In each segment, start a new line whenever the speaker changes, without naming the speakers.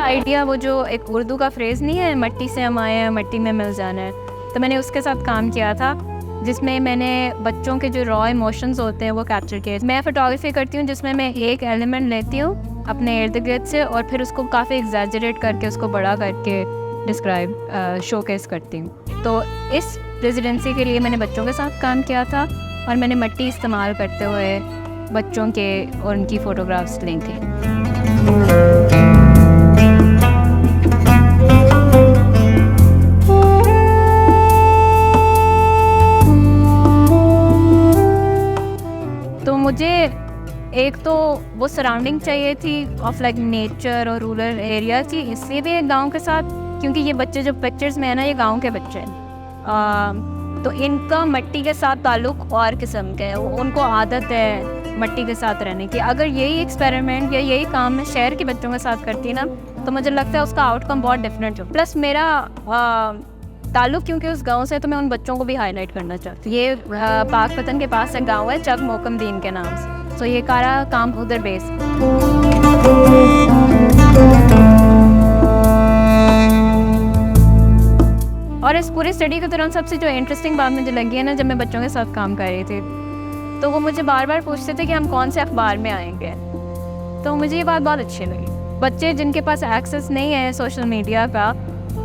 Idea वो जो एक उर्दू का फ्रेज़ नहीं है, मट्टी से हम आए हैं मट्टी में मिल जाना है, तो मैंने उसके साथ काम किया था, जिसमें मैंने बच्चों के जो रॉ इमोशंस होते हैं वो कैप्चर किए। मैं फ़ोटोग्राफी करती हूँ जिसमें मैं एक एलिमेंट लेती हूँ अपने इर्द गिर्द से और फिर उसको काफ़ी एग्जैजरेट करके उसको बड़ा करके डिस्क्राइब शोकेस करती हूँ। तो इस रेजिडेंसी के लिए मैंने बच्चों के साथ काम किया था और मैंने मिट्टी इस्तेमाल करते हुए बच्चों के और उनकी फ़ोटोग्राफ्स ली थी। तो मुझे एक तो वो सराउंडिंग चाहिए थी ऑफ लाइक नेचर और रूरल एरिया की, इसलिए भी गांव के साथ, क्योंकि ये बच्चे जो पिक्चर्स में है ना ये गांव के बच्चे हैं, तो इनका मिट्टी के साथ ताल्लुक़ और किस्म का है, उनको आदत है मिट्टी के साथ रहने की। अगर यही एक्सपेरिमेंट या यही काम मैं शहर के बच्चों के साथ करती ना तो मुझे लगता है उसका आउटकम बहुत डिफरेंट हो। प्लस मेरा ताल्लुक़ क्योंकि उस गांव से, तो मैं उन बच्चों को भी हाईलाइट करना चाहती हूँ। ये पाकपतन के पास एक गांव है चक मोकमदीन के नाम से, तो ये सारा काम उधर बेस। और इस पूरी स्टडी के दौरान सबसे जो इंटरेस्टिंग बात मुझे लगी है ना, जब मैं बच्चों के साथ काम कर रही थी तो वो मुझे बार बार पूछते थे कि हम कौन से अखबार में आएंगे, तो मुझे ये बात बहुत अच्छी लगी। बच्चे जिनके पास एक्सेस नहीं है सोशल मीडिया का,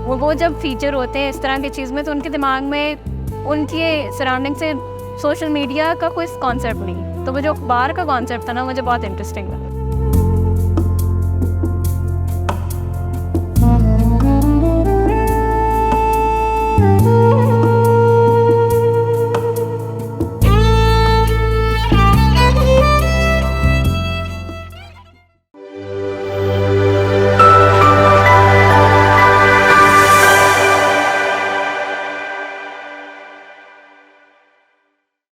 वो जब फीचर होते हैं इस तरह की चीज़ में, तो उनके दिमाग में उनके सराउंडिंग से सोशल मीडिया का कोई कॉन्सेप्ट नहीं, तो वो जो अखबार का कॉन्सेप्ट था ना मुझे बहुत इंटरेस्टिंग लगा।